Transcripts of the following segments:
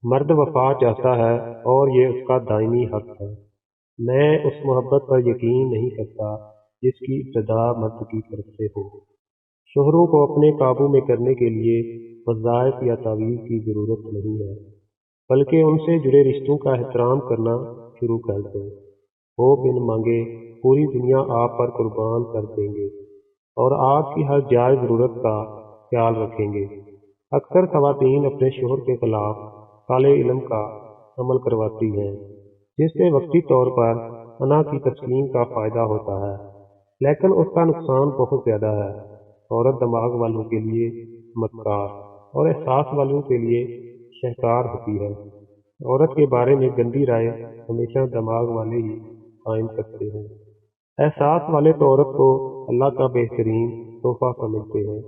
مرد وفا چاہتا ہے اور یہ اس کا دائمی حق ہے۔ میں اس محبت پر یقین نہیں کرتا جس کی ابتدا مرد کی طرف سے ہو۔ شوہروں کو اپنے قابو میں کرنے کے لیے وظائف یا تعویذ کی ضرورت نہیں ہے، بلکہ ان سے جڑے رشتوں کا احترام کرنا شروع کر دیں۔ وہ بن مانگے پوری دنیا آپ پر قربان کر دیں گے اور آپ کی ہر جائز ضرورت کا خیال رکھیں گے۔ اکثر خواتین اپنے شوہر کے خلاف کالے علم کا عمل کرواتی ہیں، جس سے وقتی طور پر انا کی تسکین کا فائدہ ہوتا ہے، لیکن اس کا نقصان بہت زیادہ ہے۔ عورت دماغ والوں کے لیے مکار اور احساس والوں کے لیے شہکار ہوتی ہے۔ عورت کے بارے میں گندی رائے ہمیشہ دماغ والے ہی قائم کرتے ہیں۔ احساس والے تو عورت کو اللہ کا بہترین تحفہ سمجھتے ہیں۔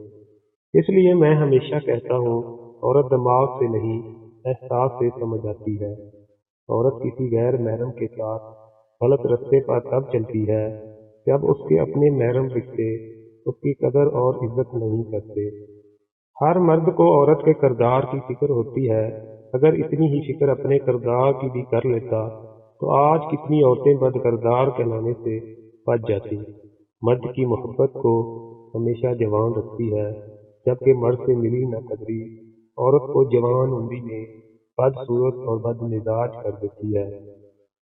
اس لیے میں ہمیشہ کہتا ہوں، عورت دماغ سے نہیں احساس سے سمجھ آتی ہے۔ عورت کسی غیر محرم کے ساتھ غلط رستے پر تب چلتی ہے جب اس کے اپنے محرم رشتے اس کی قدر اور عزت نہیں کرتے۔ ہر مرد کو عورت کے کردار کی فکر ہوتی ہے۔ اگر اتنی ہی فکر اپنے کردار کی بھی کر لیتا تو آج کتنی عورتیں بد کردار کہلانے سے بچ جاتی۔ مرد کی محبت کو ہمیشہ جوان رکھتی ہے، جبکہ مرد سے ملی نہ قدری عورت کو جوان عمری میں بد صورت اور بد مزاج کر دیتی ہے۔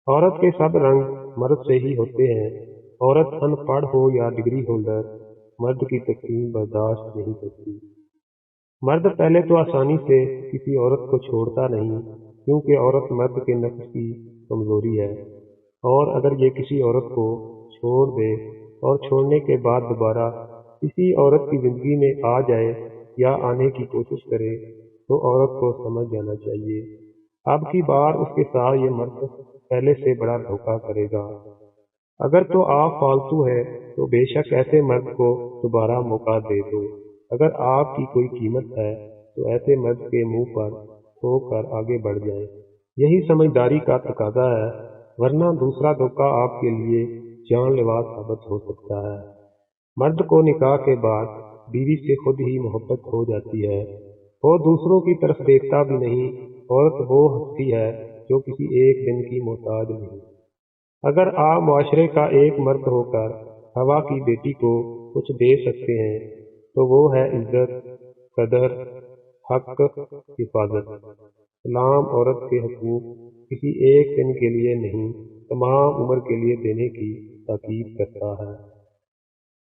عورت کے سب رنگ مرد سے ہی ہوتے ہیں۔ عورت ان پڑھ ہو یا ڈگری ہولڈر، مرد کی تقسیم برداشت نہیں کرتی۔ مرد پہلے تو آسانی سے کسی عورت کو چھوڑتا نہیں، کیونکہ عورت مرد کے نفس کی کمزوری ہے، اور اگر یہ کسی عورت کو چھوڑ دے اور چھوڑنے کے بعد دوبارہ کسی عورت کی زندگی میں آ جائے یا آنے کی کوشش کرے تو عورت کو سمجھ جانا چاہیے اب کی بار اس کے ساتھ یہ مرد پہلے سے بڑا دھوکہ کرے گا۔ اگر تو آپ فالتو ہے تو بے شک ایسے مرد کو دوبارہ موقع دے دو۔ اگر آپ کی کوئی قیمت ہے تو ایسے مرد کے منہ پر ٹھوک کر آگے بڑھ جائیں۔ یہی سمجھداری کا تقاضا ہے، ورنہ دوسرا دھوکہ آپ کے لیے جان لیوا ثابت ہو سکتا ہے۔ مرد کو نکاح کے بعد بیوی سے خود ہی محبت ہو جاتی ہے، وہ دوسروں کی طرف دیکھتا بھی نہیں۔ عورت وہ ہستی ہے جو کسی ایک دن کی محتاج نہیں۔ اگر آپ معاشرے کا ایک مرد ہو کر ہوا کی بیٹی کو کچھ دے سکتے ہیں تو وہ ہے عزت، قدر، حق، حفاظت۔ اسلام عورت کے حقوق کسی ایک دن کے لیے نہیں، تمام عمر کے لیے دینے کی تاکید کرتا ہے۔